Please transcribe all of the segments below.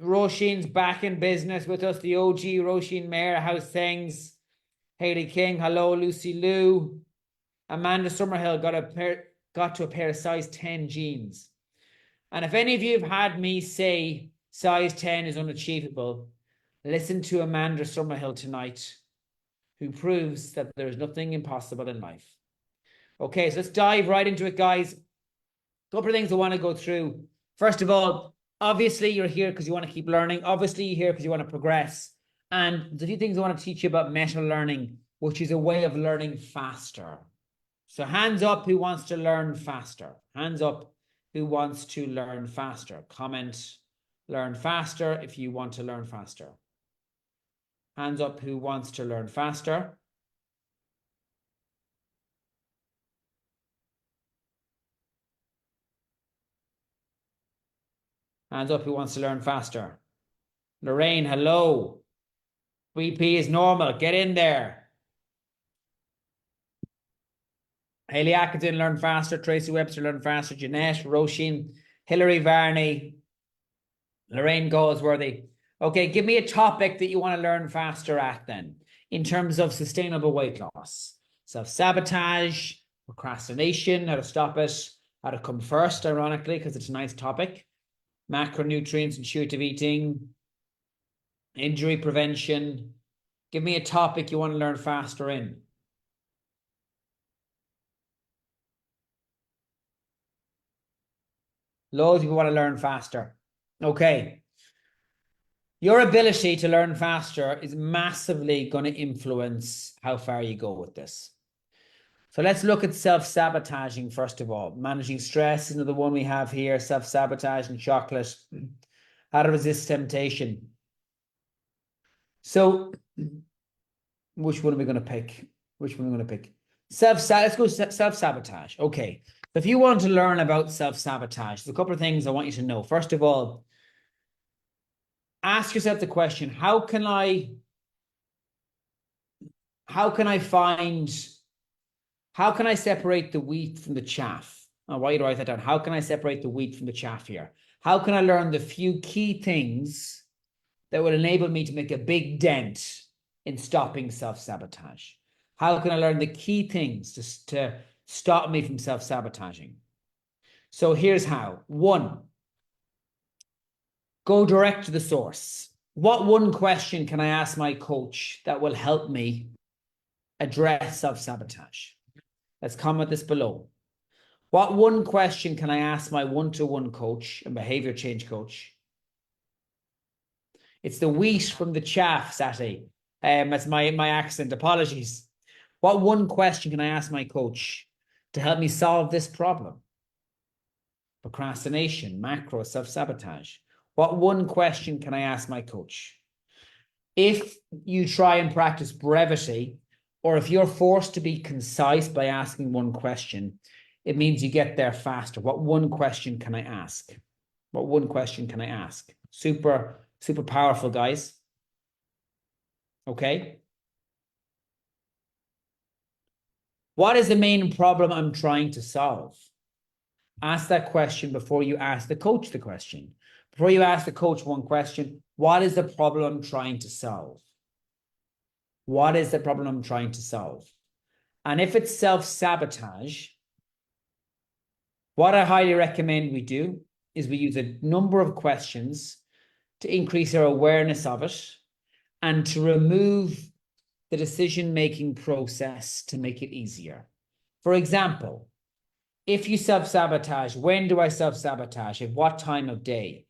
Roisin's back in business with us. The OG Roisin Mayer, how's things? Hayley King, hello. Lucy Lou. Amanda Summerhill got to a pair of size 10 jeans. And if any of you have had me say size 10 is unachievable, listen to Amanda Summerhill tonight, who proves that there is nothing impossible in life. Okay, so let's dive right into it, guys. A couple of things I want to go through. First of all, obviously you're here because you want to keep learning. Obviously you're here because you want to progress. And there's a few things I want to teach you about meta learning, which is a way of learning faster. So hands up who wants to learn faster. Hands up who wants to learn faster. Comment, learn faster if you want to learn faster. Hands up who wants to learn faster. Hands up who wants to learn faster. Lorraine, hello. VP is normal. Get in there. Hayley Atkinson, learn faster. Tracy Webster, learn faster. Jeanette, Roisin, Hilary Varney, Lorraine Goldsworthy. Okay, give me a topic that you want to learn faster at then, in terms of sustainable weight loss. Self-sabotage, procrastination, how to stop it, how to come first, ironically, because it's a nice topic. Macronutrients, intuitive eating, injury prevention. Give me a topic you want to learn faster in. Loads of people want to learn faster. Okay. Your ability to learn faster is massively going to influence how far you go with this. So let's look at self-sabotaging first of all. Managing stress is another one we have here. Self-sabotaging chocolate. How to resist temptation. So which one are we going to pick? Which one are we going to pick? Let's go self-sabotage. Okay. If you want to learn about self-sabotage, there's a couple of things I want you to know. First of all, ask yourself the question, how can I separate the wheat from the chaff? I want you to write that down. How can I separate the wheat from the chaff here? How can I learn the few key things that will enable me to make a big dent in stopping self-sabotage? How can I learn the key things to stop me from self-sabotaging? So here's how. 1, go direct to the source. What one question can I ask my coach that will help me address self-sabotage? Let's comment this below. What one question can I ask my one-to-one coach and behavior change coach? It's the wheat from the chaff, Sati. That's my accent. Apologies. What one question can I ask my coach to help me solve this problem? Procrastination, macro, self-sabotage. What one question can I ask my coach? If you try and practice brevity, or if you're forced to be concise by asking one question, it means you get there faster. What one question can I ask? What one question can I ask? Super, super powerful, guys. Okay. What is the main problem I'm trying to solve? Ask that question before you ask the coach the question. Before you ask the coach one question, what is the problem I'm trying to solve? What is the problem I'm trying to solve? And if it's self-sabotage, what I highly recommend we do is we use a number of questions to increase our awareness of it and to remove the decision-making process to make it easier. For example, if you self-sabotage, when do I self-sabotage? At what time of day?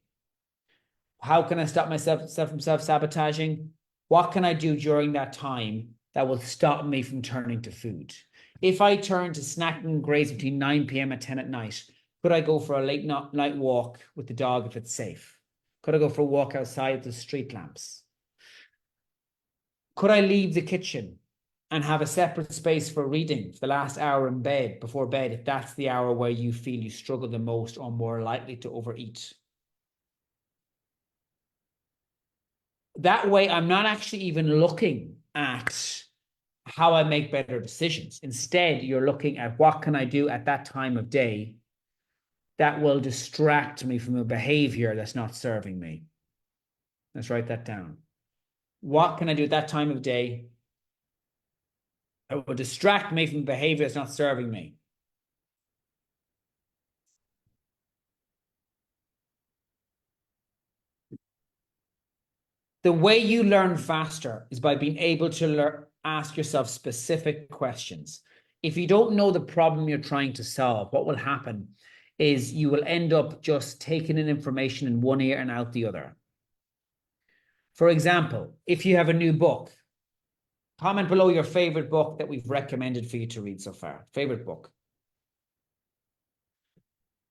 How can I stop myself from self-sabotaging? What can I do during that time that will stop me from turning to food? If I turn to snacking and graze between 9 p.m. and 10 at night, could I go for a late night walk with the dog if it's safe? Could I go for a walk outside the street lamps? Could I leave the kitchen and have a separate space for reading for the last hour in bed, before bed, if that's the hour where you feel you struggle the most or more likely to overeat? That way, I'm not actually even looking at how I make better decisions. Instead, you're looking at what can I do at that time of day that will distract me from a behavior that's not serving me. Let's write that down. What can I do at that time of day that will distract me from behavior that's not serving me? The way you learn faster is by being able to ask yourself specific questions. If you don't know the problem you're trying to solve, what will happen is you will end up just taking in information in one ear and out the other. For example, if you have a new book, comment below your favorite book that we've recommended for you to read so far. Favorite book.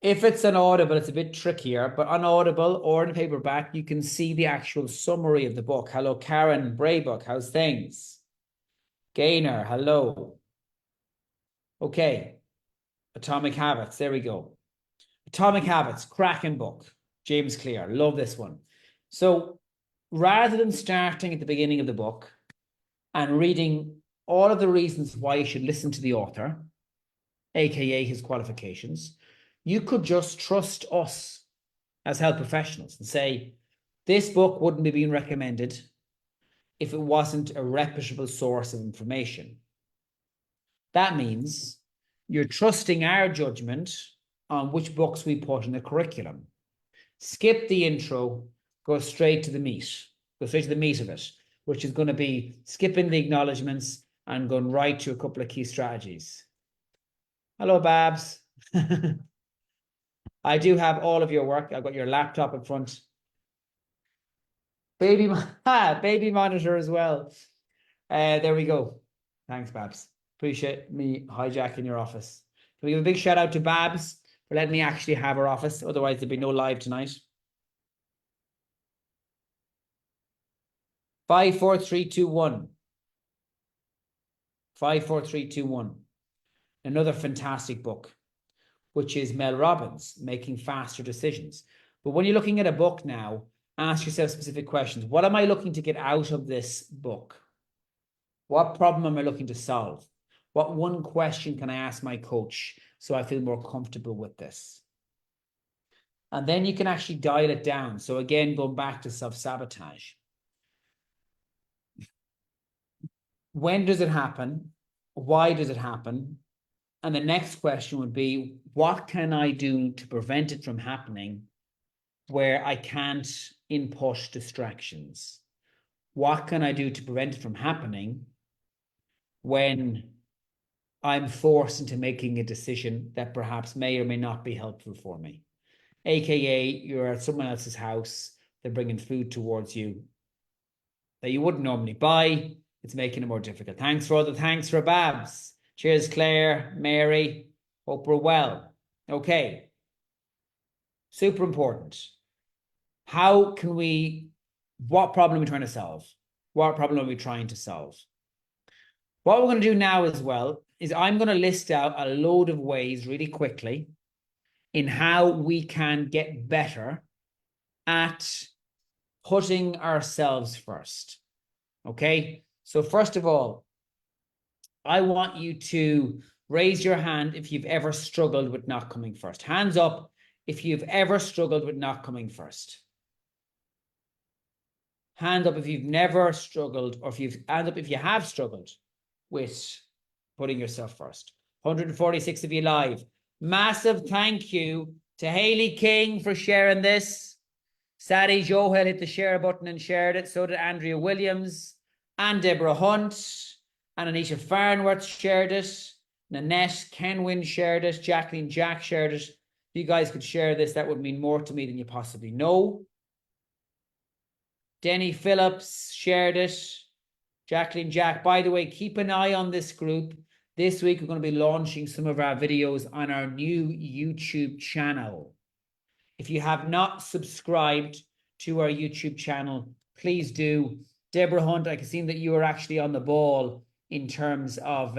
If it's an Audible, it's a bit trickier, but on Audible or in paperback, you can see the actual summary of the book. Hello, Karen Braybook. How's things? Gaynor, hello. Okay. Atomic Habits. There we go. Atomic Habits, cracking book. James Clear. Love this one. So rather than starting at the beginning of the book and reading all of the reasons why you should listen to the author, aka his qualifications, you could just trust us as health professionals and say, this book wouldn't be being recommended if it wasn't a reputable source of information. That means you're trusting our judgment on which books we put in the curriculum. Skip the intro, go straight to the meat. Go straight to the meat of it, which is going to be skipping the acknowledgements and going right to a couple of key strategies. Hello, Babs. I do have all of your work. I've got your laptop in front. Baby monitor as well. There we go. Thanks, Babs. Appreciate me hijacking your office. Can we give a big shout out to Babs for letting me actually have her office? Otherwise, there'd be no live tonight. 5, 4, 3, 2, 1. 5, 4, 3, 2, 1. Another fantastic book, which is Mel Robbins, Making Faster Decisions. But when you're looking at a book now, ask yourself specific questions. What am I looking to get out of this book? What problem am I looking to solve? What one question can I ask my coach so I feel more comfortable with this? And then you can actually dial it down. So again, going back to self-sabotage. When does it happen? Why does it happen? And the next question would be, what can I do to prevent it from happening where I can't input distractions? What can I do to prevent it from happening when I'm forced into making a decision that perhaps may or may not be helpful for me? AKA, you're at someone else's house, they're bringing food towards you that you wouldn't normally buy. It's making it more difficult. Thanks for Babs. Cheers, Claire, Mary. Hope we're well. Okay. Super important. What problem are we trying to solve? What problem are we trying to solve? What we're going to do now as well is I'm going to list out a load of ways really quickly in how we can get better at putting ourselves first. Okay? So first of all, I want you to raise your hand if you've ever struggled with not coming first. Hands up if you've ever struggled with not coming first. Hand up if you've never struggled, or hand up if you have struggled with putting yourself first. 146 of you live. Massive thank you to Hayley King for sharing this. Sadie Johel hit the share button and shared it. So did Andrea Williams and Deborah Hunt. And Anisha Farnworth shared it. Nanette Kenwin shared it. Jacqueline Jack shared it. If you guys could share this, that would mean more to me than you possibly know. Denny Phillips shared it. Jacqueline Jack. By the way, keep an eye on this group. This week, we're going to be launching some of our videos on our new YouTube channel. If you have not subscribed to our YouTube channel, please do. Deborah Hunt, I can see that you are actually on the ball in terms of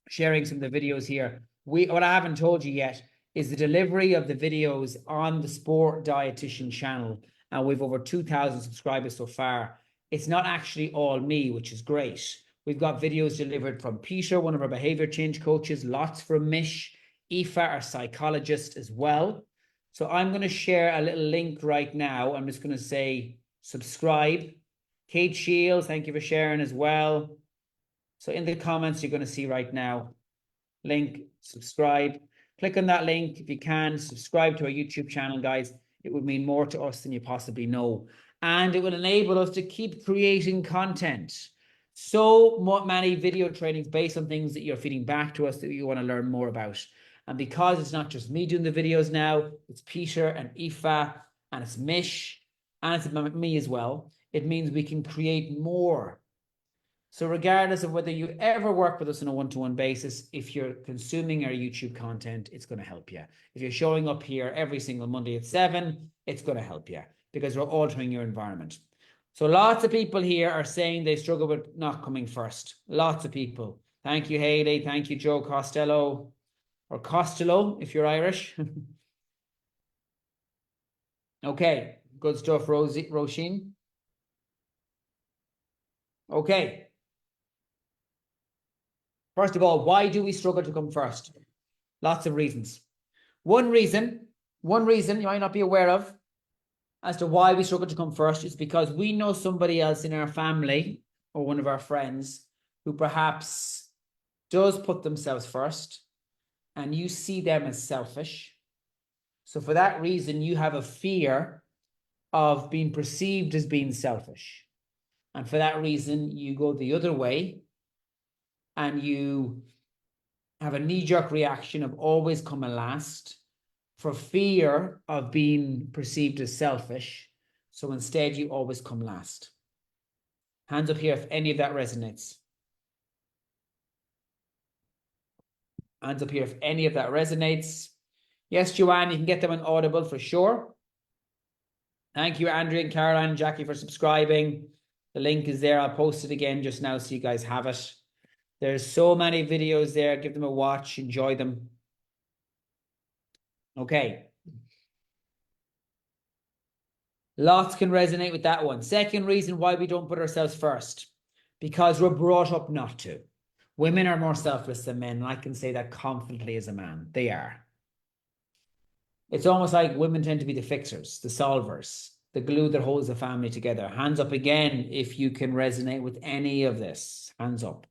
sharing some of the videos here. What I haven't told you yet is the delivery of the videos on the Sport Dietitian channel. And we've over 2,000 subscribers so far. It's not actually all me, which is great. We've got videos delivered from Peter, one of our behavior change coaches, lots from Mish, Aoife, our psychologist as well. So I'm going to share a little link right now. I'm just going to say subscribe. Kate Shields, thank you for sharing as well. So in the comments, you're going to see right now, link, subscribe. Click on that link if you can. Subscribe to our YouTube channel, guys. It would mean more to us than you possibly know. And it will enable us to keep creating content. So many video trainings based on things that you're feeding back to us that you want to learn more about. And because it's not just me doing the videos now, it's Peter and Aoife, and it's Mish, and it's me as well. It means we can create more. So regardless of whether you ever work with us on a one-to-one basis, if you're consuming our YouTube content, it's going to help you. If you're showing up here every single Monday at 7, it's going to help you because we're altering your environment. So lots of people here are saying they struggle with not coming first. Lots of people. Thank you, Hayley. Thank you, Joe Costello. Or Costello, if you're Irish. Okay, good stuff, Roisin. Okay. First of all, why do we struggle to come first? Lots of reasons. One reason you might not be aware of as to why we struggle to come first is because we know somebody else in our family or one of our friends who perhaps does put themselves first, and you see them as selfish. So for that reason, you have a fear of being perceived as being selfish. And for that reason, you go the other way and you have a knee-jerk reaction of always coming last for fear of being perceived as selfish. So instead, you always come last. Hands up here if any of that resonates. Hands up here if any of that resonates. Yes, Joanne, you can get them on Audible for sure. Thank you, Andrea and Caroline and Jackie, for subscribing. The link is there. I'll post it again just now so you guys have it. There's so many videos there. Give them a watch. Enjoy them. Okay. Lots can resonate with that one. Second reason why we don't put ourselves first. Because we're brought up not to. Women are more selfless than men. And I can say that confidently as a man. They are. It's almost like women tend to be the fixers, the solvers, the glue that holds the family together. Hands up again if you can resonate with any of this. Hands up.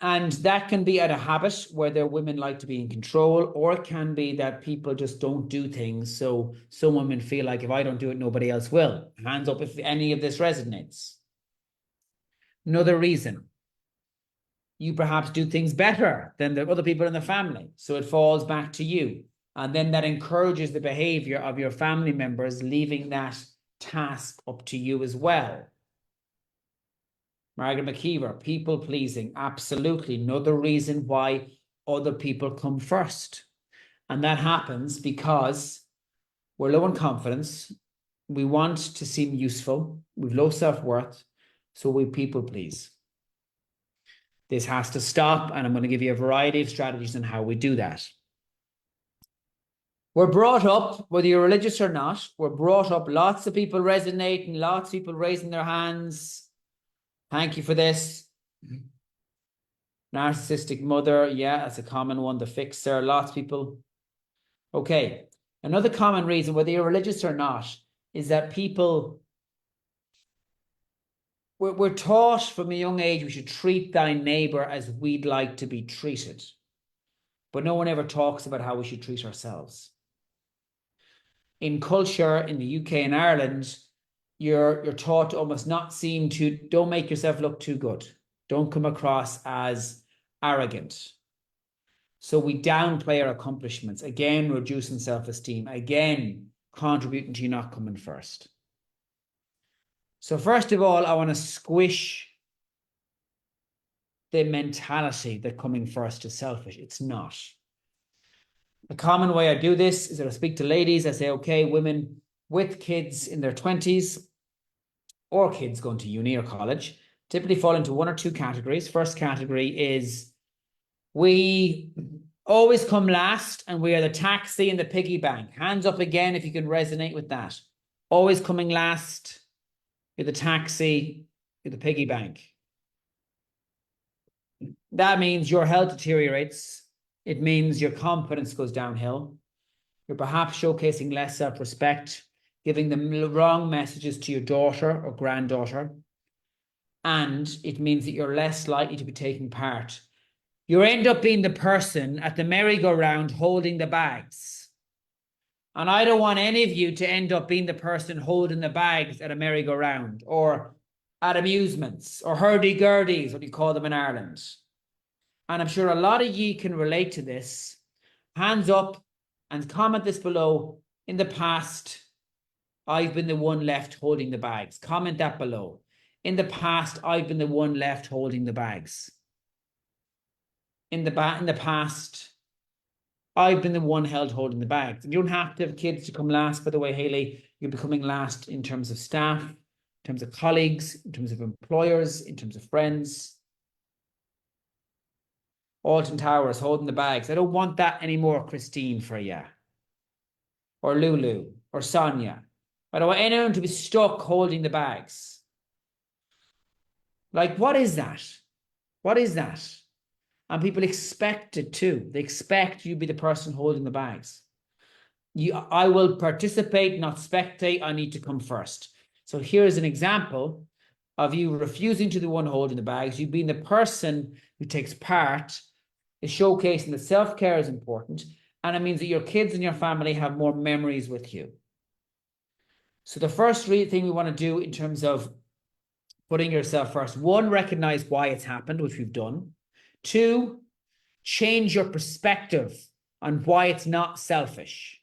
And that can be out of habit where their women like to be in control, or it can be that people just don't do things. So some women feel like if I don't do it, nobody else will. Hands up if any of this resonates. Another reason, you perhaps do things better than the other people in the family. So it falls back to you. And then that encourages the behavior of your family members, leaving that task up to you as well. Margaret McKeever, people pleasing, absolutely. Another reason why other people come first. And that happens because we're low in confidence. We want to seem useful. We've low self-worth. So we people please. This has to stop. And I'm going to give you a variety of strategies on how we do that. We're brought up, whether you're religious or not, we're brought up, lots of people resonating, lots of people raising their hands. Thank you for this. Narcissistic mother. Yeah, that's a common one. The fixer. Lots of people. Okay. Another common reason, whether you're religious or not, is that people, we're taught from a young age we should treat thy neighbor as we'd like to be treated. But no one ever talks about how we should treat ourselves. In culture, in the UK and Ireland, you're taught to almost not seem to, don't make yourself look too good. Don't come across as arrogant. So we downplay our accomplishments. Again, reducing self-esteem. Again, contributing to you not coming first. So first of all, I want to squish the mentality that coming first is selfish. It's not. A common way I do this is that I speak to ladies. I say, okay, women with kids in their 20s or kids going to uni or college typically fall into one or two categories. First category is we always come last and we are the taxi and the piggy bank. Hands up again if you can resonate with that. Always coming last. You're the taxi, you're the piggy bank. That means your health deteriorates It means your confidence goes downhill. You're perhaps showcasing less self-respect, giving the wrong messages to your daughter or granddaughter. And it means that you're less likely to be taking part. You end up being the person at the merry-go-round holding the bags. And I don't want any of you to end up being the person holding the bags at a merry-go-round or at amusements or hurdy-gurdies, what you call them in Ireland. And I'm sure a lot of ye can relate to this. Hands up and comment this below. In the past, I've been the one left holding the bags. Comment that below. In the past, I've been the one left holding the bags. In the past, I've been the one held holding the bags. And you don't have to have kids to come last, by the way, Hayley. You're becoming last in terms of staff, in terms of colleagues, in terms of employers, in terms of friends. Alton Towers holding the bags. I don't want that anymore, Christine, for you. Or Lulu, or Sonia. I don't want anyone to be stuck holding the bags. Like, what is that? What is that? And people expect it too. They expect you to be the person holding the bags. I will participate, not spectate. I need to come first. So here's an example of you refusing to be the one holding the bags. You being the person who takes part is showcasing that self-care is important. And it means that your kids and your family have more memories with you. So the first thing we want to do in terms of putting yourself first, one, recognize why it's happened, which we've done. Two, change your perspective on why it's not selfish.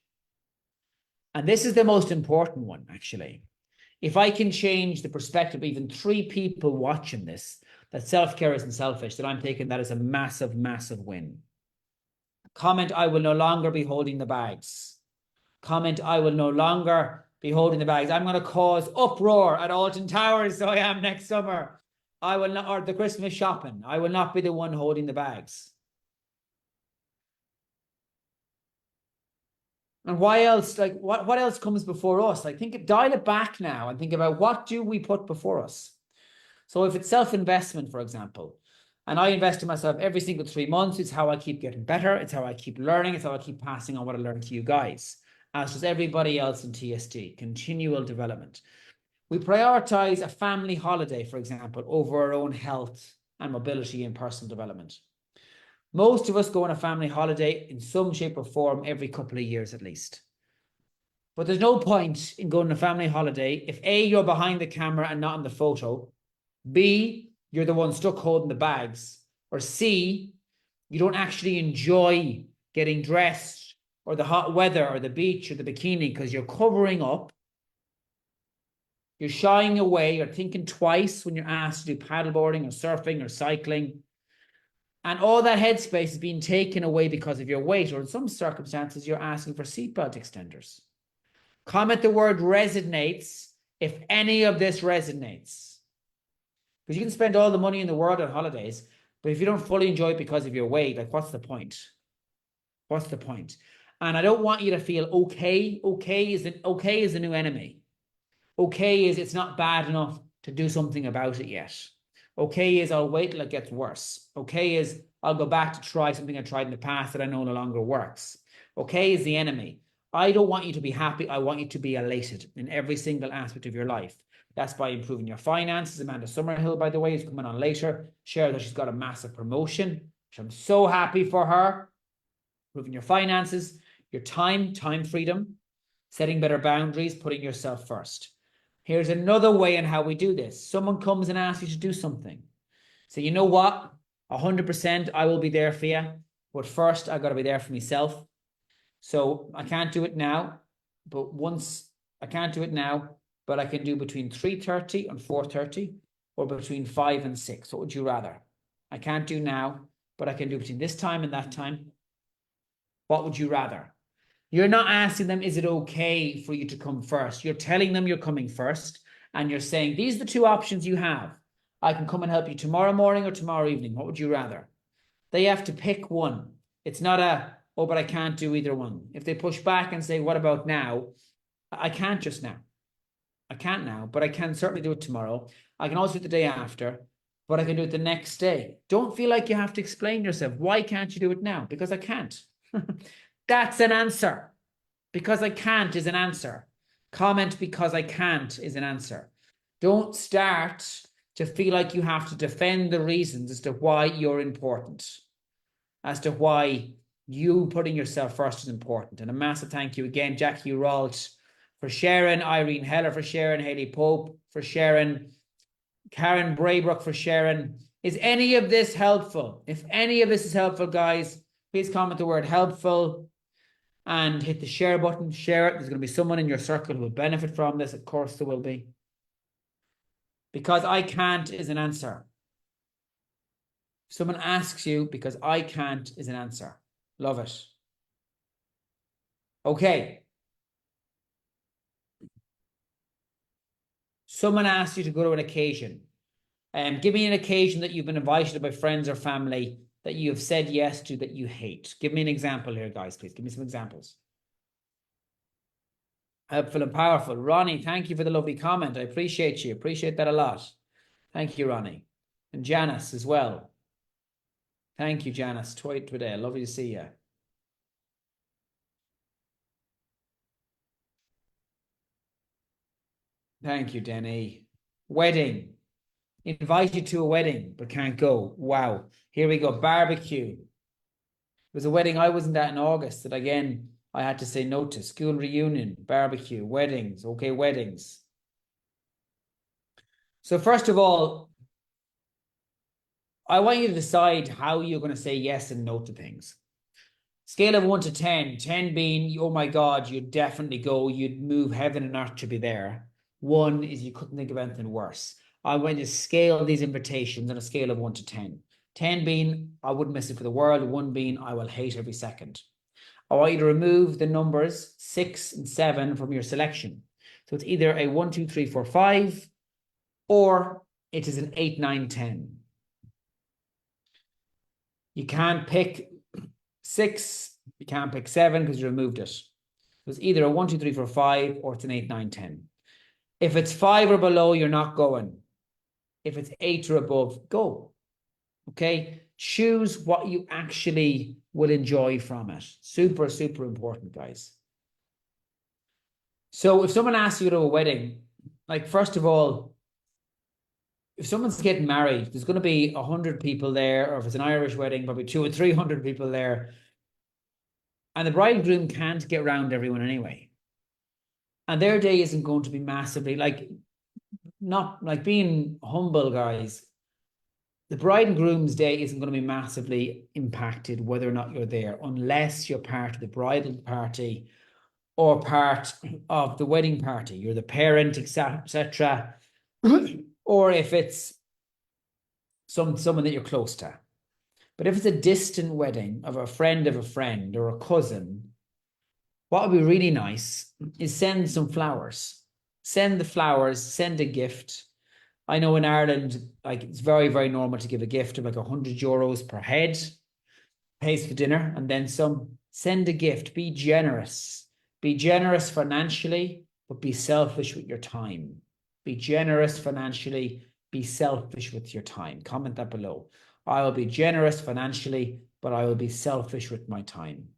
And this is the most important one, actually. If I can change the perspective of even 3 people watching this, that self-care isn't selfish, then I'm taking that as a massive, massive win. Comment, I will no longer be holding the bags. Comment, I will no longer be holding the bags. I'm going to cause uproar at Alton Towers, so I am next summer. I will not, or the Christmas shopping. I will not be the one holding the bags. And why else? Like, what else comes before us? Like, dial it back now and think about what do we put before us? So if it's self-investment, for example, and I invest in myself every single 3 months, it's how I keep getting better. It's how I keep learning. It's how I keep passing on what I learned to you guys, as does everybody else in TSD, continual development. We prioritize a family holiday, for example, over our own health and mobility and personal development. Most of us go on a family holiday in some shape or form every couple of years at least. But there's no point in going on a family holiday if A, you're behind the camera and not in the photo, B, you're the one stuck holding the bags, or C, you don't actually enjoy getting dressed or the hot weather or the beach or the bikini because you're covering up. You're shying away. You're thinking twice when you're asked to do paddleboarding or surfing or cycling. And all that headspace is being taken away because of your weight, or in some circumstances, you're asking for seatbelt extenders. Comment the word resonates if any of this resonates. Because you can spend all the money in the world on holidays, but if you don't fully enjoy it because of your weight, like, what's the point? What's the point? And I don't want you to feel okay. Okay is the new enemy. Okay is it's not bad enough to do something about it yet. Okay is I'll wait till it gets worse. Okay is I'll go back to try something I tried in the past that I know no longer works. Okay is the enemy. I don't want you to be happy. I want you to be elated in every single aspect of your life. That's by improving your finances. Amanda Summerhill, by the way, is coming on later. Share that she's got a massive promotion, which I'm so happy for her. Improving your finances, your time freedom, setting better boundaries, putting yourself first. Here's another way in how we do this. Someone comes and asks you to do something. So you know what? 100% I will be there for you. But first, I've got to be there for myself. So I can't do it now. But I can't do it now, but I can do between 3:30 and 4:30 or between 5 and 6. What would you rather? I can't do now, but I can do between this time and that time. What would you rather? You're not asking them, is it okay for you to come first? You're telling them you're coming first, and you're saying, these are the 2 options you have. I can come and help you tomorrow morning or tomorrow evening. What would you rather? They have to pick one. It's not oh, but I can't do either one. If they push back and say, what about now? I can't just now. I can't now, but I can certainly do it tomorrow. I can also do it the day after. but I can do it the next day. Don't feel like you have to explain yourself. Why can't you do it now? Because I can't. That's an answer. Because I can't is an answer. Comment because I can't is an answer. Don't start to feel like you have to defend the reasons as to why you're important, as to why you putting yourself first is important. And a massive thank you again, Jackie Ralt, for sharing, Irene Heller for sharing, Haley Pope for sharing, Karen Braybrook for sharing. Is any of this helpful? If any of this is helpful, guys, please comment the word helpful and hit the share button. Share it. There's going to be someone in your circle who will benefit from this. Of course there will be. Because I can't is an answer. If someone asks you, because I can't is an answer. Love it. Okay. Someone asks you to go to an occasion. Give me an occasion that you've been invited by friends or family that you have said yes to that you hate. Give me an example here, guys, please. Give me some examples. Helpful and powerful. Ronnie, thank you for the lovely comment. I appreciate you. Appreciate that a lot. Thank you, Ronnie. And Janice as well. Thank you, Janice. Today. Lovely to see you. Thank you, Denny. Wedding. Invited to a wedding, but can't go. Wow. Here we go. Barbecue. It was a wedding I wasn't at in August that, again, I had to say no to. School reunion, barbecue, weddings. Okay, weddings. So first of all, I want you to decide how you're going to say yes and no to things. Scale of 1 to 10, 10 being, oh my God, you'd definitely go, you'd move heaven and earth to be there. 1 is you couldn't think of anything worse. I want you to scale these invitations on a scale of 1 to 10. 10 being, I wouldn't miss it for the world. 1 being, I will hate every second. I want you to remove the numbers 6 and 7 from your selection. So it's either a 1, 2, 3, 4, 5, or it is an 8, 9, 10. You can't pick 6, you can't pick 7 because you removed it. So it's either a 1, 2, 3, 4, 5, or it's an 8, 9, 10. If it's 5 or below, you're not going. If it's 8 or above, go. Okay? Choose what you actually will enjoy from it. Super, super important, guys. So if someone asks you to a wedding, like, first of all, if someone's getting married, there's going to be 100 people there, or if it's an Irish wedding, probably 200 or 300 people there. And the bride and groom can't get around everyone anyway. And their day isn't going to be massively, like, not like being humble, guys. The bride and groom's day isn't going to be massively impacted whether or not you're there, unless you're part of the bridal party or part of the wedding party. You're the parent, etc. Or if it's someone that you're close to. But if it's a distant wedding of a friend or a cousin, what would be really nice is send some flowers. Send the flowers, send a gift. I know in Ireland, like, it's very, very normal to give a gift of like €100 per head, pays for dinner, and then some. Send a gift. Be generous. Be generous financially, but be selfish with your time. Be generous financially, be selfish with your time. Comment that below. I will be generous financially, but I will be selfish with my time.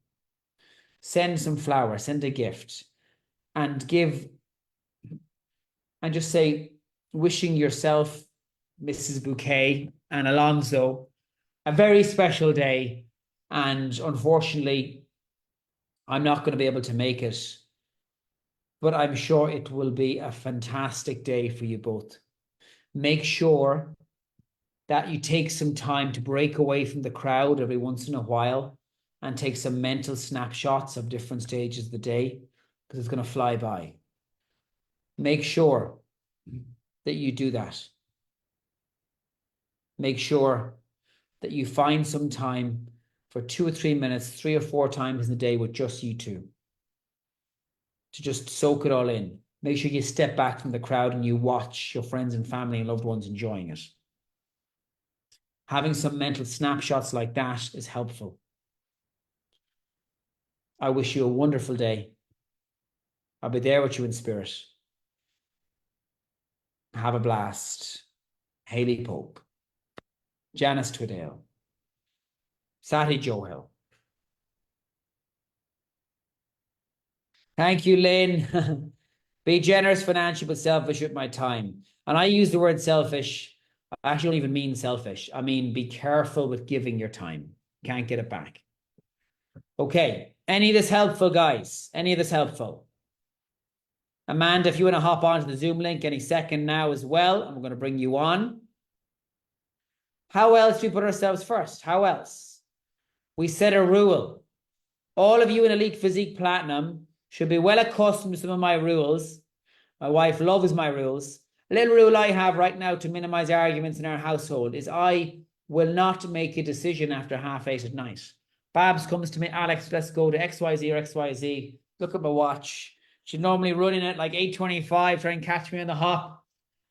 Send some flowers, send a gift, and give, and just say, wishing yourself, Mrs. Bouquet and Alonso, a very special day. And unfortunately, I'm not going to be able to make it, but I'm sure it will be a fantastic day for you both. Make sure that you take some time to break away from the crowd every once in a while and take some mental snapshots of different stages of the day, because it's going to fly by. Make sure that you do that. Make sure that you find some time for 2 or 3 minutes, 3 or 4 times in the day with just you two, to just soak it all in. Make sure you step back from the crowd and you watch your friends and family and loved ones enjoying it. Having some mental snapshots like that is helpful. I wish you a wonderful day. I'll be there with you in spirit. Have a blast. Haley Pope. Janice Twiddale. Sati Johill. Thank you, Lynn. Be generous financially, but selfish with my time. And I use the word selfish. I actually don't even mean selfish. I mean, be careful with giving your time. Can't get it back. Okay. Any of this helpful, guys? Any of this helpful? Amanda, if you want to hop onto the Zoom link any second now as well, I'm going to bring you on. How else do we put ourselves first? How else? We set a rule. All of you in Elite Physique Platinum should be well accustomed to some of my rules. My wife loves my rules. A little rule I have right now to minimize arguments in our household is I will not make a decision after 8:30 at night. Babs comes to me, Alex, let's go to XYZ or XYZ. Look at my watch. She's normally running at like 8:25, try and catch me on the hop.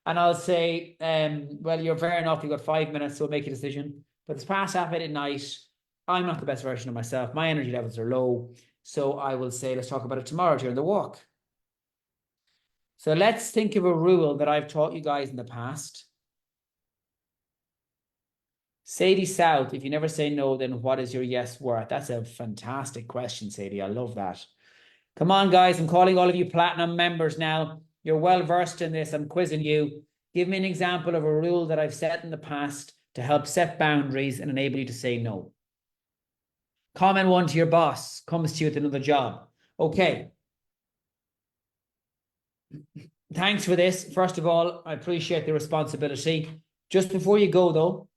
And I'll say, well, you're fair enough. You've got 5 minutes, so make a decision. But it's past 8:30 at night. I'm not the best version of myself. My energy levels are low. So I will say, let's talk about it tomorrow during the walk. So let's think of a rule that I've taught you guys in the past. Sadie South, if you never say no, then what is your yes worth? That's a fantastic question, Sadie. I love that. Come on, guys. I'm calling all of you Platinum members now. You're well versed in this. I'm quizzing you. Give me an example of a rule that I've set in the past to help set boundaries and enable you to say no. Comment one to your boss, comes to you with another job. Okay. Thanks for this. First of all, I appreciate the responsibility. Just before you go, though,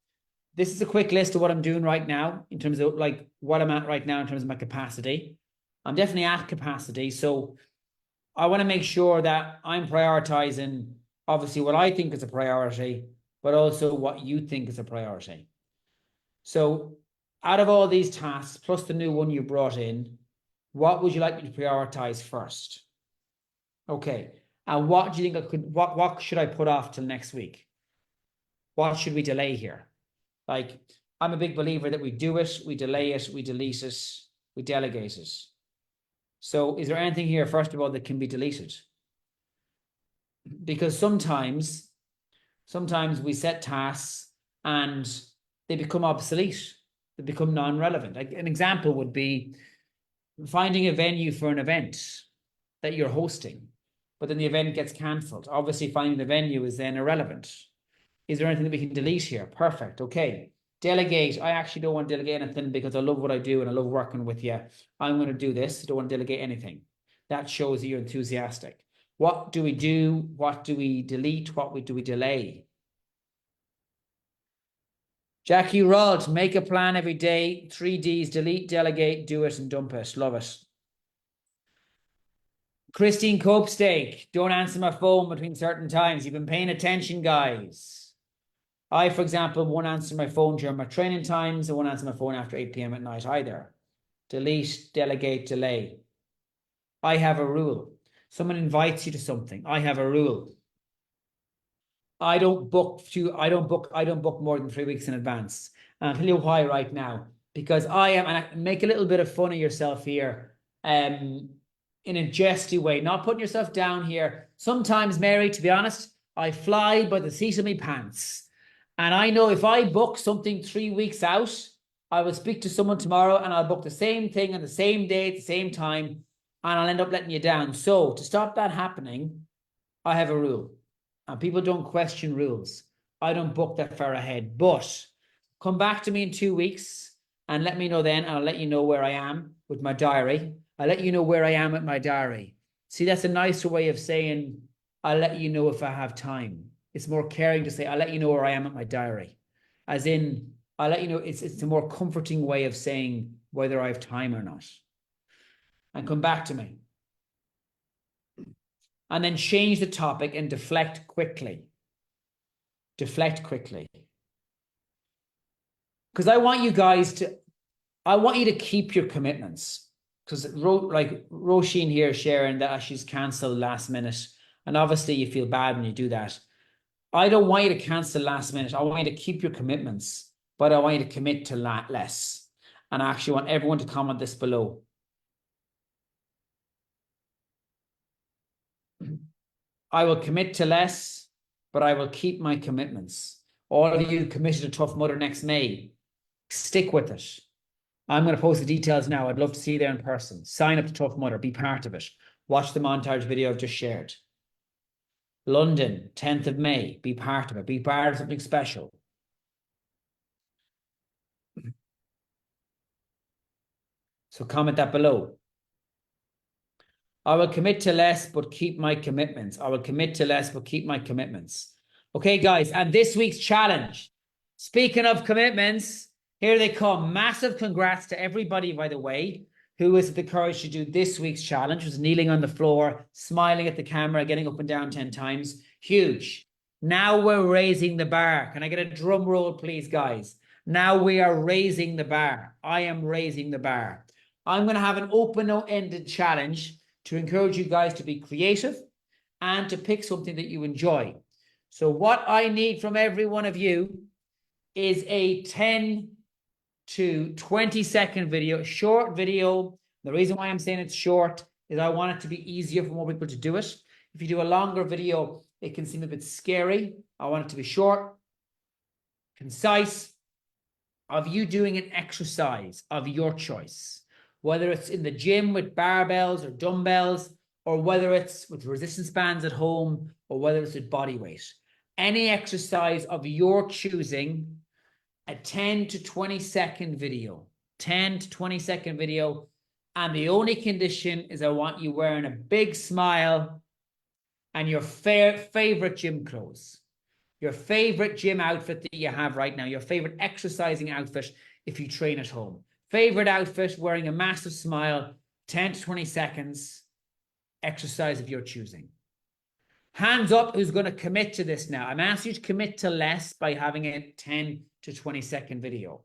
this is a quick list of what I'm doing right now in terms of like what I'm at right now in terms of my capacity. I'm definitely at capacity. So I want to make sure that I'm prioritizing obviously what I think is a priority, but also what you think is a priority. So out of all these tasks, plus the new one you brought in, what would you like me to prioritize first? Okay. And what do you think I could, what should I put off till next week? What should we delay here? Like, I'm a big believer that we do it, we delay it, we delete it, we delegate it. So is there anything here, first of all, that can be deleted? Because sometimes we set tasks and they become obsolete. They become non-relevant. Like an example would be finding a venue for an event that you're hosting, but then the event gets cancelled. Obviously, finding the venue is then irrelevant. Is there anything that we can delete here? Perfect. Okay. Delegate. I actually don't want to delegate anything because I love what I do and I love working with you. I'm going to do this. I don't want to delegate anything. That shows that you're enthusiastic. What do we do? What do we delete? What do we delay? Jackie Rod, make a plan every day. 3 Ds, delete, delegate, do it, and dump it. Love it. Christine Copestake, don't answer my phone between certain times. You've been paying attention, guys. I, for example, won't answer my phone during my training times. I won't answer my phone after 8 p.m. at night either. Delete, delegate, delay. I have a rule. Someone invites you to something. I have a rule. I don't book more than 3 weeks in advance. And I'll tell you why right now. Because I am, and I make a little bit of fun of yourself here, in a jesty way, not putting yourself down here. Sometimes, Mary, to be honest, I fly by the seat of my pants. And I know if I book something 3 weeks out, I will speak to someone tomorrow and I'll book the same thing on the same day at the same time, and I'll end up letting you down. So to stop that happening, I have a rule. And people don't question rules. I don't book that far ahead. But come back to me in 2 weeks and let me know then, and I'll let you know where I am with my diary. I'll let you know where I am with my diary. See, that's a nicer way of saying I'll let you know if I have time. It's more caring to say I'll let you know where I am at my diary. As in, I'll let you know, it's a more comforting way of saying whether I have time or not. And come back to me. And then change the topic and deflect quickly. Deflect quickly. Because I want you to keep your commitments. Because like Roisin here sharing that she's cancelled last minute. And obviously you feel bad when you do that. I don't want you to cancel last minute. I want you to keep your commitments, but I want you to commit to less. And I actually want everyone to comment this below. I will commit to less, but I will keep my commitments. All of you committed to Tough Mudder next May. Stick with it. I'm going to post the details now. I'd love to see you there in person. Sign up to Tough Mudder. Be part of it. Watch the montage video I've just shared. London, 10th of May. Be part of it. Be part of something special. So comment that below. I will commit to less, but keep my commitments. I will commit to less, but keep my commitments. Okay, guys. And this week's challenge. Speaking of commitments, here they come. Massive congrats to everybody, by the way, who has the courage to do this week's challenge, was kneeling on the floor, smiling at the camera, getting up and down 10 times. Huge. Now we're raising the bar. Can I get a drum roll, please, guys? Now we are raising the bar. I am raising the bar. I'm going to have an open-ended challenge to encourage you guys to be creative and to pick something that you enjoy. So what I need from every one of you is a 10 to 20-second video, short video. The reason why I'm saying it's short is I want it to be easier for more people to do it. If you do a longer video, it can seem a bit scary. I want it to be short, concise, of you doing an exercise of your choice. Whether it's in the gym with barbells or dumbbells, or whether it's with resistance bands at home, or whether it's with body weight. Any exercise of your choosing, a 10 to 20-second video. 10 to 20-second video. And the only condition is I want you wearing a big smile and your favorite gym clothes. Your favorite gym outfit that you have right now. Your favorite exercising outfit if you train at home. Favorite outfit, wearing a massive smile, 10 to 20 seconds, exercise of your choosing. Hands up who's going to commit to this now. I'm asking you to commit to less by having a 10 to 20-second video.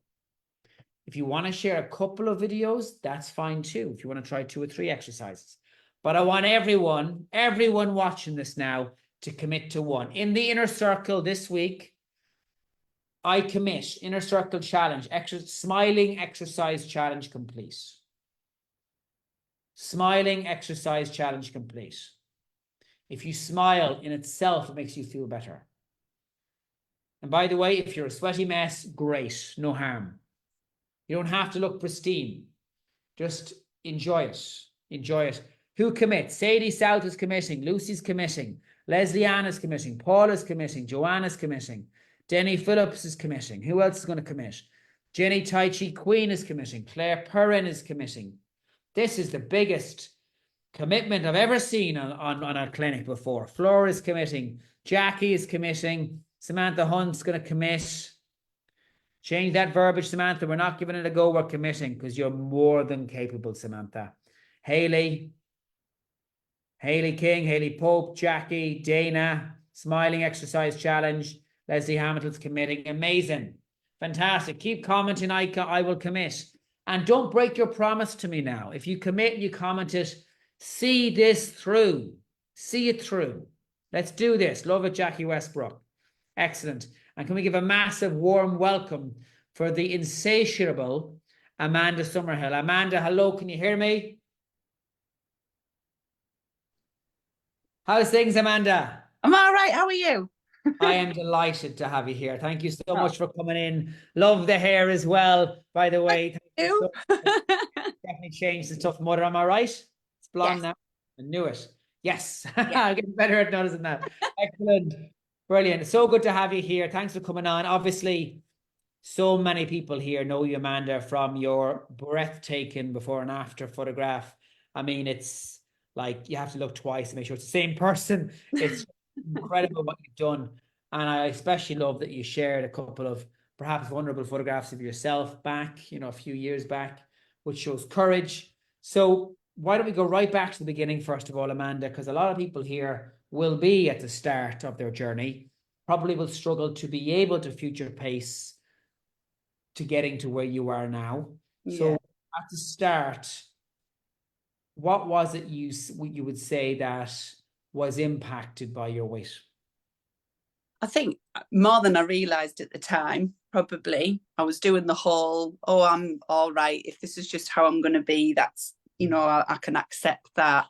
If you want to share a couple of videos, that's fine too. If you want to try 2 or 3 exercises. But I want everyone watching this now to commit to one. In the inner circle this week, I commit, inner circle challenge, smiling exercise challenge complete. Smiling exercise challenge complete. If you smile in itself, it makes you feel better. And by the way, if you're a sweaty mess, great, no harm. You don't have to look pristine. Just enjoy it. Enjoy it. Who commits? Sadie South is committing. Lucy's committing. Leslie Ann is committing. Paul is committing. Joanna's committing. Denny Phillips is committing. Who else is going to commit? Jenny Tai Chi Queen is committing. Claire Perrin is committing. This is the biggest commitment I've ever seen on our clinic before. Flora is committing. Jackie is committing. Samantha Hunt's going to commit. Change that verbiage, Samantha. We're not giving it a go. We're committing because you're more than capable, Samantha. Haley King, Haley Pope, Jackie, Dana, Smiling Exercise Challenge. Leslie Hamilton's committing. Amazing. Fantastic. Keep commenting. I will commit. And don't break your promise to me now. If you commit and you comment it, see this through. See it through. Let's do this. Love it, Jackie Westbrook. Excellent. And can we give a massive warm welcome for the insatiable Amanda Summerhill. Amanda, hello. Can you hear me? How's things, Amanda? I'm all right. How are you? I am delighted to have you here. Thank you so much for coming in. Love the hair as well, by the way. Thank you. Definitely changed the Tough Mudder. Am I right? It's blonde now. I knew it. Yes. I'm getting better at noticing that. Excellent. Brilliant. So good to have you here. Thanks for coming on. Obviously, so many people here know you, Amanda, from your breathtaking before and after photograph. I mean, it's like you have to look twice to make sure it's the same person. It's incredible what you've done. And I especially love that you shared a couple of perhaps vulnerable photographs of yourself back, a few years back, which shows courage. So why don't we go right back to the beginning, first of all, Amanda, because a lot of people here will be at the start of their journey, probably will struggle to be able to future pace to getting to where you are now. Yeah. So at the start, what was it you would say that was impacted by your weight? I think more than I realised at the time, probably. I was doing the whole, I'm all right. If this is just how I'm going to be, that's, I can accept that.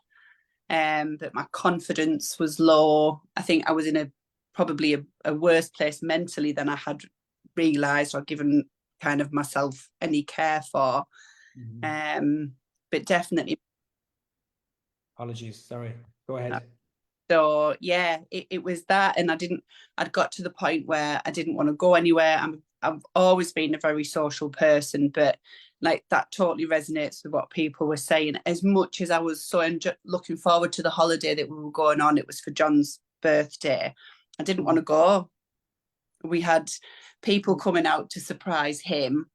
But my confidence was low. I think I was in a probably a worse place mentally than I had realised or given kind of myself any care for. But definitely. Apologies, sorry. Go ahead. So yeah, it was that, and I'd got to the point where I didn't want to go anywhere. I've always been a very social person, but like that totally resonates with what people were saying. As much as I was so looking forward to the holiday that we were going on, it was for John's birthday. I didn't want to go. We had people coming out to surprise him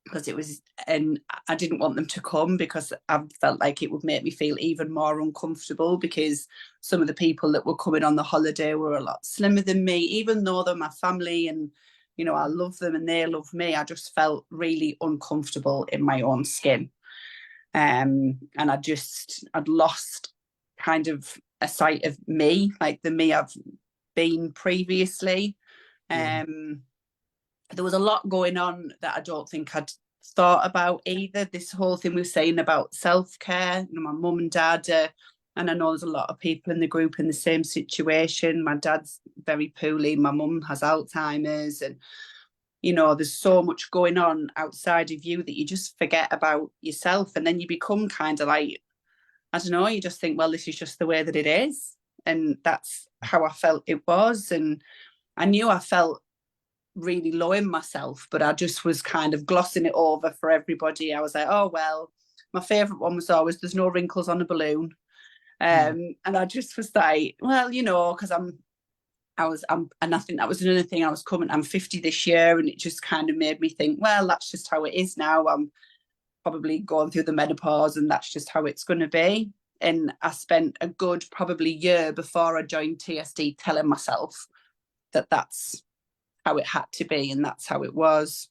because it was, and I didn't want them to come because I felt like it would make me feel even more uncomfortable, because some of the people that were coming on the holiday were a lot slimmer than me, even though they're my family and, you know, I love them and they love me. I just felt really uncomfortable in my own skin. And I'd lost kind of a sight of me, like the me I've been previously. There was a lot going on that I don't think I'd thought about either. This whole thing we were saying about self-care, you know, my mum and dad, and I know there's a lot of people in the group in the same situation. My dad's very poorly, my mum has Alzheimer's, and you know, there's so much going on outside of you that you just forget about yourself, and then you become kind of like, I don't know, you just think, well, this is just the way that it is. And that's how I felt it was. And I knew I felt really low in myself, but I just was kind of glossing it over for everybody. I was like, oh well, my favourite one was always "there's no wrinkles on a balloon," and I just was like, well, you know, because and I think that was another thing. I'm 50 this year, and it just kind of made me think, well, that's just how it is now. I'm probably going through the menopause, and that's just how it's going to be. And I spent a good probably year before I joined TSD telling myself that that's how it had to be, and that's how it was.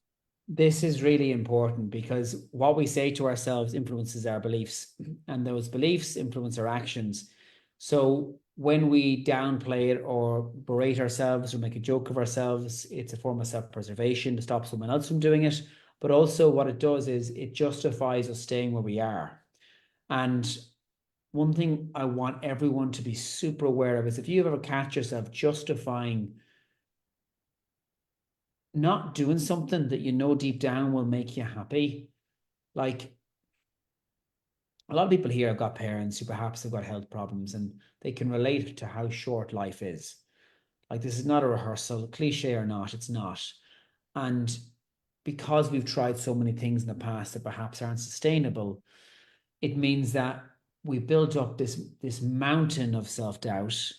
This is really important because what we say to ourselves influences our beliefs, and those beliefs influence our actions. So when we downplay it or berate ourselves or make a joke of ourselves, it's a form of self-preservation to stop someone else from doing it. But also what it does is it justifies us staying where we are. And one thing I want everyone to be super aware of is if you ever catch yourself justifying not doing something that you know deep down will make you happy. Like a lot of people here have got parents who perhaps have got health problems and they can relate to how short life is. Like this is not a rehearsal, cliche or not, it's not. And because we've tried so many things in the past that perhaps aren't sustainable, it means that we build up this mountain of self-doubt,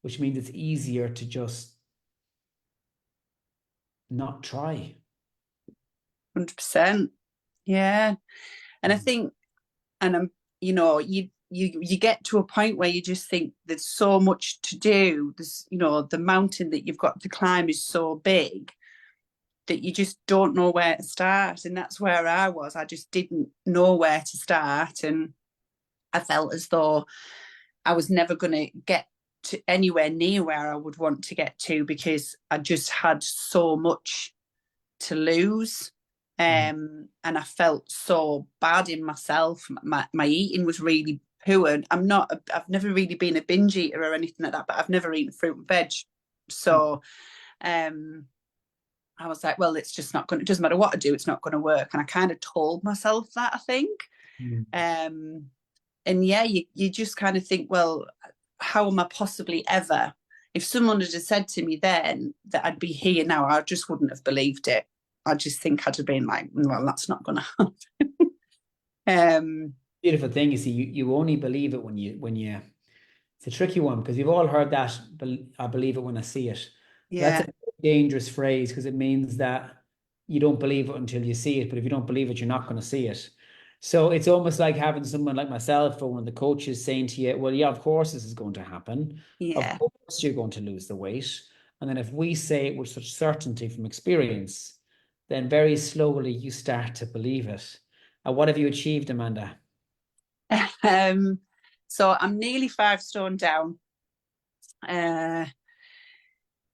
which means it's easier to just not try. 100%. Yeah. And I think, and I'm, you know, you get to a point where you just think there's so much to do. There's, you know, the mountain that you've got to climb is so big that you just don't know where to start. And that's where I was. I just didn't know where to start. And I felt as though I was never going to get to anywhere near where I would want to get to, because I just had so much to lose. And I felt so bad in myself. My eating was really poor. I've never really been a binge eater or anything like that, but I've never eaten fruit and veg. So I was like, well, it's just not going to, it doesn't matter what I do, it's not going to work. And I kind of told myself that, I think. And yeah, you just kind of think, well, how am I possibly ever, if someone had said to me then that I'd be here now, I just wouldn't have believed it. I just think I'd have been like, well, that's not going to happen. Beautiful thing, you see, you only believe it when you it's a tricky one because you've all heard that, I believe it when I see it. Yeah. That's a dangerous phrase because it means that you don't believe it until you see it. But if you don't believe it, you're not going to see it. So it's almost like having someone like myself or one of the coaches saying to you, well, yeah, of course this is going to happen. Of Yeah. course you're going to lose the weight. And then if we say it with such certainty from experience, then very slowly you start to believe it. What have you achieved, Amanda? So I'm nearly 5 stone down.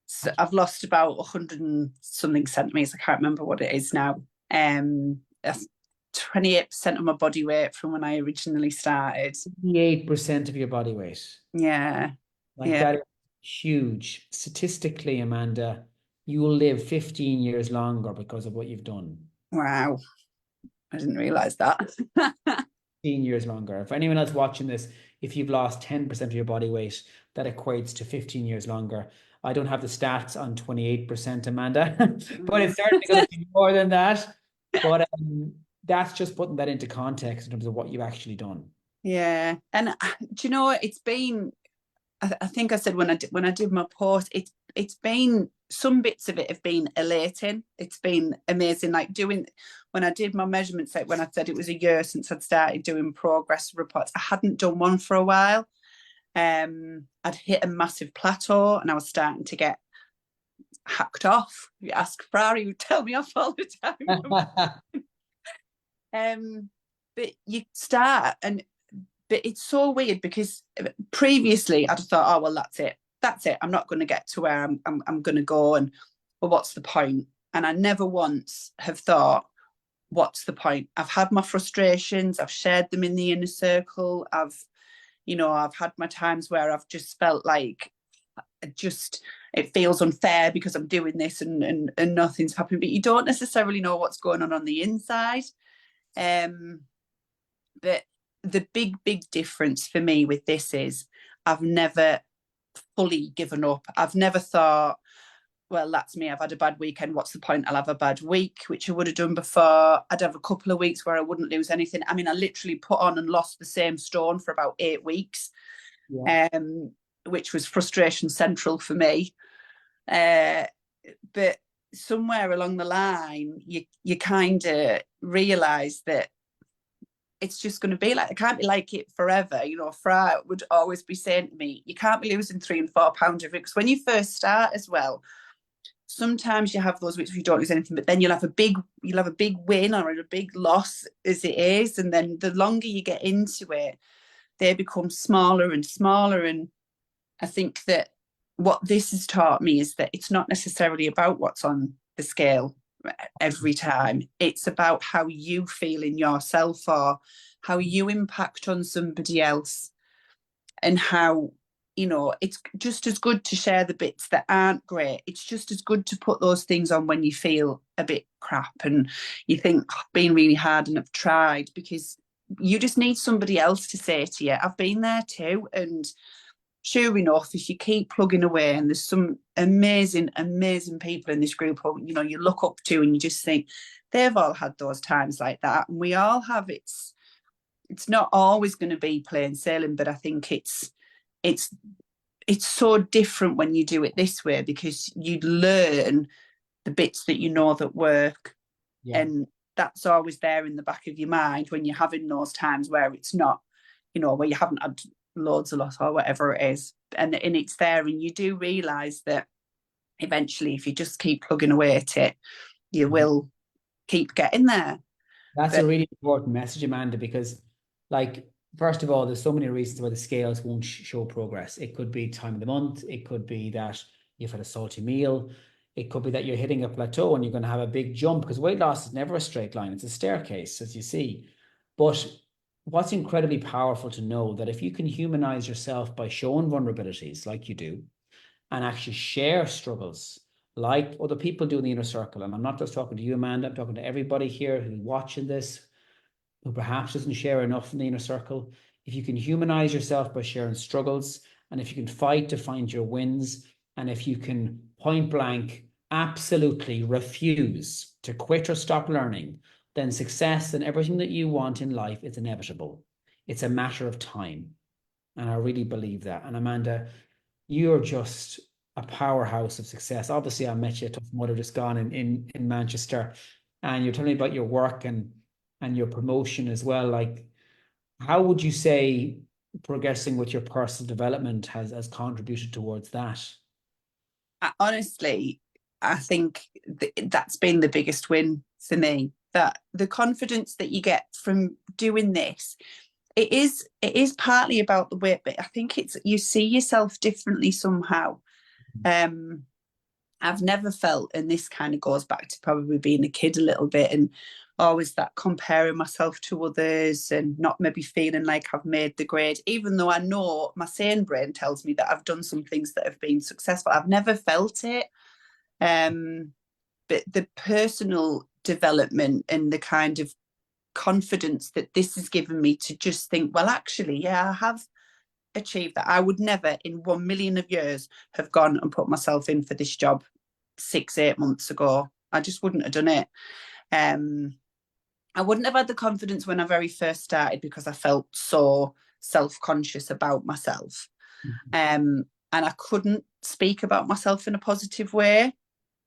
So I've lost about 100 and something centimeters. I can't remember what it is now. That's 28% of my body weight from when I originally started. 8% of your body weight. Yeah. Like Yeah. that is huge. Statistically, Amanda, you will live 15 years longer because of what you've done. Wow, I didn't realize that. 15 years longer. If anyone else watching this, if you've lost 10% of your body weight, that equates to 15 years longer. I don't have the stats on 28%, Amanda, but it's certainly going to be more than that. But that's just putting that into context in terms of what you've actually done. Yeah, and do you know what? It's been. I think I said when I did my post, it's been, some bits of it have been elating. It's been amazing. Like doing, when I did my measurement set, when I said it was a year since I'd started doing progress reports, I hadn't done one for a while. I'd hit a massive plateau and I was starting to get hacked off. You ask Ferrari, he would tell me off all the time. But you start, and but it's so weird because previously I'd have thought, oh well, that's it. I'm not going to get to where I'm going to go, and well, what's the point? And I never once have thought, what's the point? I've had my frustrations. I've shared them in the inner circle. I've had my times where I've just felt like it feels unfair because I'm doing this and nothing's happening. But you don't necessarily know what's going on the inside. But the big difference for me with this is I've never fully given up. I've never thought, well, that's me. I've had a bad weekend. What's the point? I'll have a bad week, which I would have done before. I'd have a couple of weeks where I wouldn't lose anything. I mean, I literally put on and lost the same stone for about 8 weeks, yeah. Which was frustration central for me. But somewhere along the line, you kind of realise that it's just going to be like, it can't be like it forever. Fra would always be saying to me, you can't be losing 3 and 4 pounds every week. Because when you first start as well, sometimes you have those weeks where you don't lose anything, but then you'll have a big win or a big loss as it is. And then the longer you get into it, they become smaller and smaller. And I think that what this has taught me is that it's not necessarily about what's on the scale every time. It's about how you feel in yourself or how you impact on somebody else, and how it's just as good to share the bits that aren't great. It's just as good to put those things on when you feel a bit crap and you think, oh, I've been really hard and I've tried, because you just need somebody else to say to you, I've been there too. And sure enough, if you keep plugging away, and there's some amazing people in this group who you look up to and you just think they've all had those times like that, and we all have. It's not always going to be plain sailing, but I think it's so different when you do it this way, because you learn the bits that that work, yeah. And that's always there in the back of your mind when you're having those times where it's not, where you haven't had loads of loss or whatever it is, and it's there, and you do realise that eventually, if you just keep plugging away at it, you will keep getting there. That's a really important message, Amanda, because, like, first of all, there's so many reasons why the scales won't show progress. It could be time of the month. It could be that you've had a salty meal. It could be that you're hitting a plateau and you're going to have a big jump, because weight loss is never a straight line. It's a staircase, as you see. But what's incredibly powerful to know that if you can humanize yourself by showing vulnerabilities like you do, and actually share struggles like other people do in the inner circle. And I'm not just talking to you, Amanda, I'm talking to everybody here who's watching this, who perhaps doesn't share enough in the inner circle. If you can humanize yourself by sharing struggles, and if you can fight to find your wins, and if you can point blank absolutely refuse to quit or stop learning, then success and everything that you want in life is inevitable. It's a matter of time. And I really believe that. And Amanda, you're just a powerhouse of success. Obviously, I met you at Tough Mudder just gone in Manchester, and you're telling me about your work and your promotion as well. Like, how would you say progressing with your personal development has contributed towards that? Honestly, I think that's been the biggest win for me. That the confidence that you get from doing this, it is partly about the weight, but I think it's, you see yourself differently somehow. I've never felt, and this kind of goes back to probably being a kid a little bit, and always that comparing myself to others and not maybe feeling like I've made the grade, even though I know my sane brain tells me that I've done some things that have been successful. I've never felt it. But the personal development and the kind of confidence that this has given me to just think, well, actually, yeah, I have achieved that. I would never in 1 million of years have gone and put myself in for this job 6, 8 months ago. I just wouldn't have done it. I wouldn't have had the confidence when I very first started because I felt so self-conscious about myself. And I couldn't speak about myself in a positive way.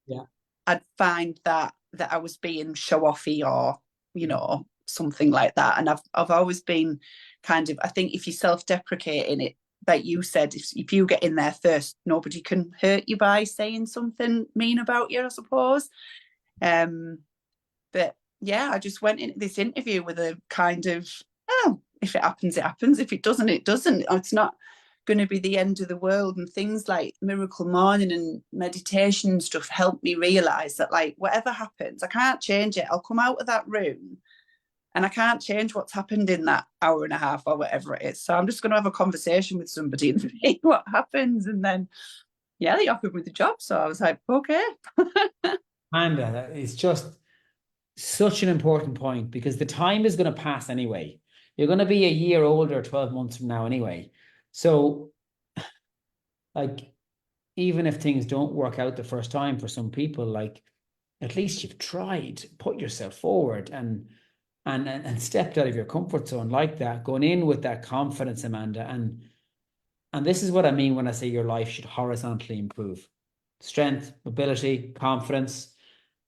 Yeah. I'd find that I was being show-offy or, something like that. And I've always been kind of, I think if you're self-deprecating it, like you said, if you get in there first, nobody can hurt you by saying something mean about you, I suppose. But yeah, I just went into this interview with a kind of, oh, if it happens, it happens. If it doesn't, it doesn't. It's not going to be the end of the world. And things like Miracle Morning and meditation and stuff helped me realize that, like, whatever happens, I can't change it. I'll come out of that room and I can't change what's happened in that hour and a half or whatever it is. So I'm just going to have a conversation with somebody and see what happens. And then, yeah, they offered me the job. So I was like, okay. Amanda, it's just such an important point because the time is going to pass anyway. You're going to be a year older 12 months from now anyway. So, like, even if things don't work out the first time for some people, like, at least you've tried, put yourself forward and stepped out of your comfort zone like that, going in with that confidence, Amanda. And this is what I mean when I say your life should horizontally improve. Strength, mobility, confidence,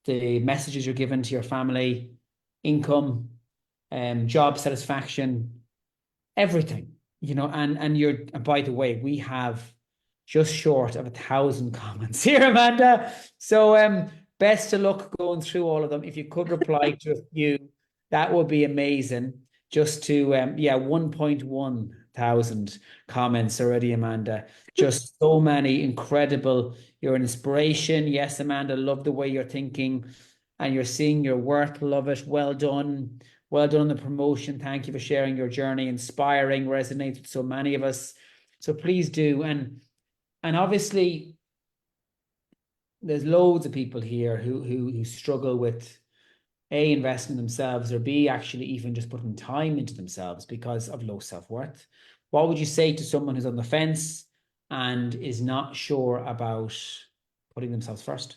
the messages you're giving to your family, income, job satisfaction, everything, and by the way, we have just short of 1,000 comments here, Amanda. So best of luck going through all of them. If you could reply to a few, that would be amazing. Just to 1.1 thousand comments already, Amanda. Just so many incredible. You're an inspiration. Yes, Amanda, love the way you're thinking and you're seeing your worth. Love it. Well done. Well done on the promotion. Thank you for sharing your journey. Inspiring, resonates with so many of us. So please do. And obviously, there's loads of people here who struggle with A, investing in themselves, or B, actually even just putting time into themselves because of low self-worth. What would you say to someone who's on the fence and is not sure about putting themselves first?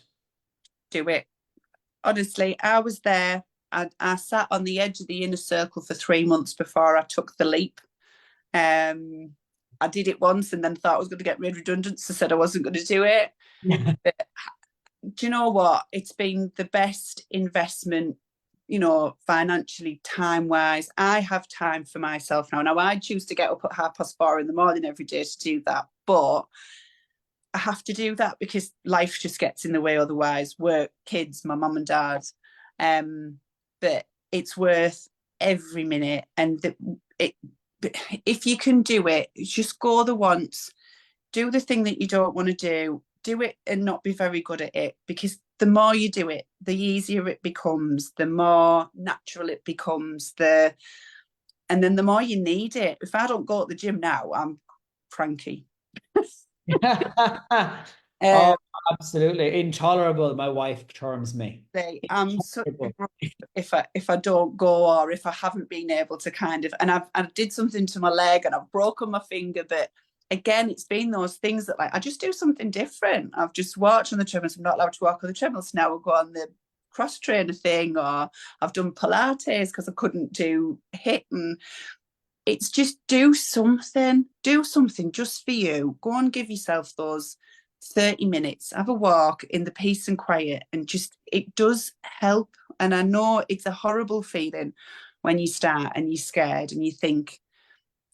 Do it. Honestly, I was there. I sat on the edge of the inner circle for 3 months before I took the leap. I did it once and then thought I was going to get made redundant, so said I wasn't going to do it. But do you know what? It's been the best investment, financially, time-wise. I have time for myself now. Now, I choose to get up at 4:30 in the morning every day to do that, but I have to do that because life just gets in the way otherwise. Work, kids, my mum and dad. But it's worth every minute. And if you can do it, just go the once, do the thing that you don't want to do it and not be very good at it. Because the more you do it, the easier it becomes, the more natural it becomes, and then the more you need it. If I don't go to the gym now, I'm cranky. Oh, absolutely. Intolerable, my wife terms me. I'm so if I don't go or if I haven't been able to kind of, and I did something to my leg and I've broken my finger, but again, it's been those things that, like, I just do something different. I've just walked on the treadmills. I'm not allowed to walk on the treadmills now. I'll go on the cross trainer thing, or I've done Pilates because I couldn't do HIIT. And it's just do something just for you. Go and give yourself those 30 minutes, have a walk in the peace and quiet, and just, it does help. And I know it's a horrible feeling when you start and you're scared and you think,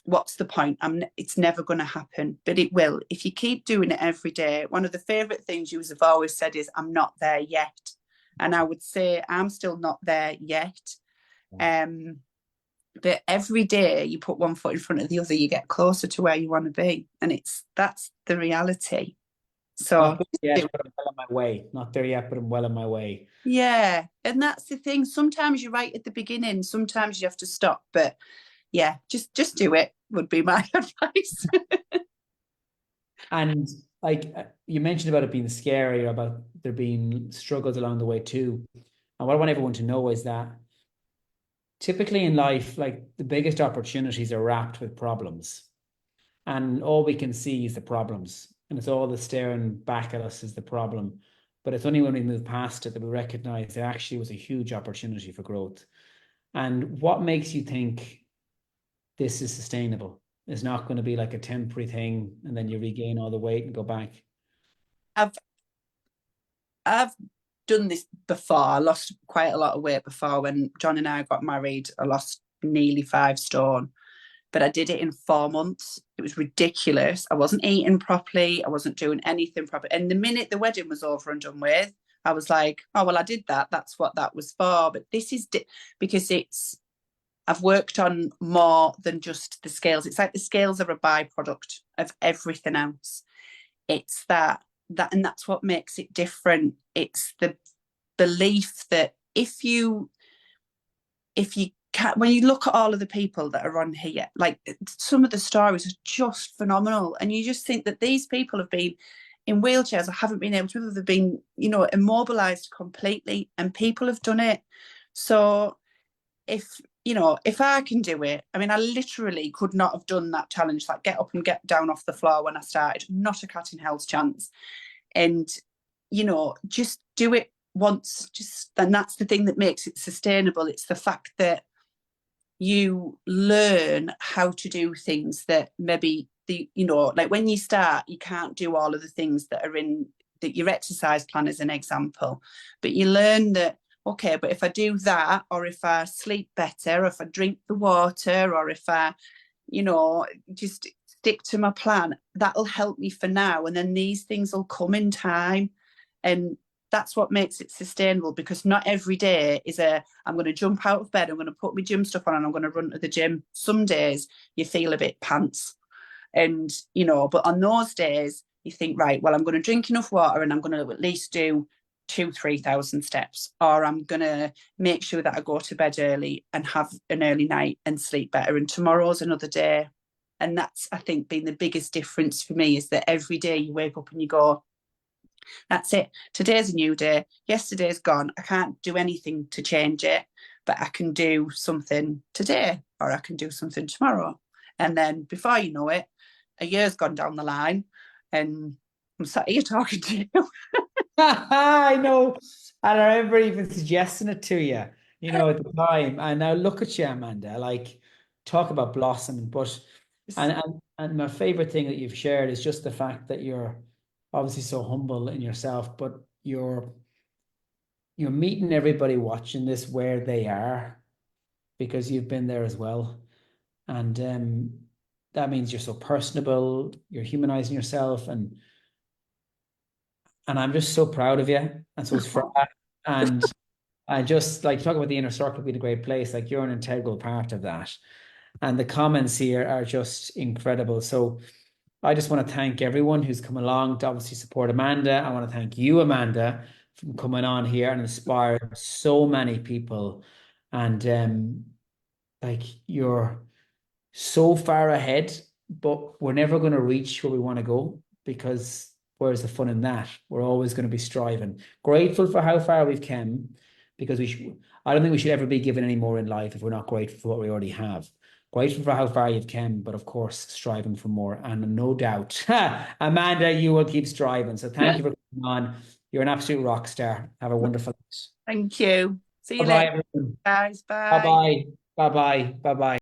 what's the point? It's never going to happen, but it will if you keep doing it every day. One of the favorite things you have always said is, I'm not there yet. And I would say I'm still not there yet. But every day you put one foot in front of the other, you get closer to where you want to be. And that's the reality. So Not there yet, but I'm well on my way. Not there yet, but I'm well on my way. yeah, and that's the thing. Sometimes you're right at the beginning, sometimes you have to stop. But yeah, just do it would be my advice. And like you mentioned about it being scary, or about there being struggles along the way too. And what I want everyone to know is that typically in life, like the biggest opportunities are wrapped with problems. And all we can see is the problems. And it's all the staring back at us is the problem. But it's only when we move past it that we recognize it actually was a huge opportunity for growth. And what makes you think this is sustainable? It's not going to be like a temporary thing and then you regain all the weight and go back. I've I've done this before. I lost quite a lot of weight before when John and I got married. I lost nearly 5 stone, but I did it in 4 months. It was ridiculous. I wasn't eating properly. I wasn't doing anything proper. And the minute the wedding was over and done with, I was like, oh, well, I did that. That's what that was for. But this is because I've worked on more than just the scales. It's like the scales are a byproduct of everything else. It's and that's what makes it different. It's the belief that if you can, when you look at all of the people that are on here, like some of the stories are just phenomenal, and you just think that these people have been in wheelchairs or haven't been able to move, have been, immobilized completely, and people have done it. So if I can do it, I mean, I literally could not have done that challenge, like get up and get down off the floor when I started, not a cat in hell's chance. And just do it once, and that's the thing that makes it sustainable. It's the fact that you learn how to do things that maybe like when you start, you can't do all of the things that are in that your exercise plan as an example, but you learn that, okay, but if I do that, or if I sleep better, or if I drink the water, or if I, just stick to my plan, that'll help me for now. And then these things will come in time. And that's what makes it sustainable, because not every day is I'm going to jump out of bed, I'm going to put my gym stuff on and I'm going to run to the gym. Some days you feel a bit pants. And, but on those days you think, right, well, I'm going to drink enough water and I'm going to at least do 2,000-3,000 steps, or I'm going to make sure that I go to bed early and have an early night and sleep better. And tomorrow's another day. And that's, I think, been the biggest difference for me, is that every day you wake up and you go, that's it. Today's a new day. Yesterday's gone. I can't do anything to change it, but I can do something today, or I can do something tomorrow. And then before you know it, a year's gone down the line and I'm sat here talking to you. I know. And I remember even suggesting it to you, at the time. And now look at you, Amanda. Like, talk about blossoming. But and my favorite thing that you've shared is just the fact that you're obviously so humble in yourself, but you're meeting everybody watching this where they are, because you've been there as well. And that means you're so personable, you're humanizing yourself, and I'm just so proud of you. And so it's for and I just like talk about the inner circle being a great place. Like, you're an integral part of that. And the comments here are just incredible. So I just want to thank everyone who's come along to obviously support Amanda. I want to thank you, Amanda, for coming on here and inspired so many people. And like, you're so far ahead, but we're never going to reach where we want to go, because where's the fun in that? We're always going to be striving. Grateful for how far we've come, because I don't think we should ever be given any more in life if we're not grateful for what we already have. Grateful for how far you've come, but of course, striving for more. And no doubt, Amanda, you will keep striving. So thank you for coming on. You're an absolute rock star. Have a wonderful night. Thank you. See you Bye bye, later, everyone. guys. Bye Bye. bye. Bye bye. Bye bye.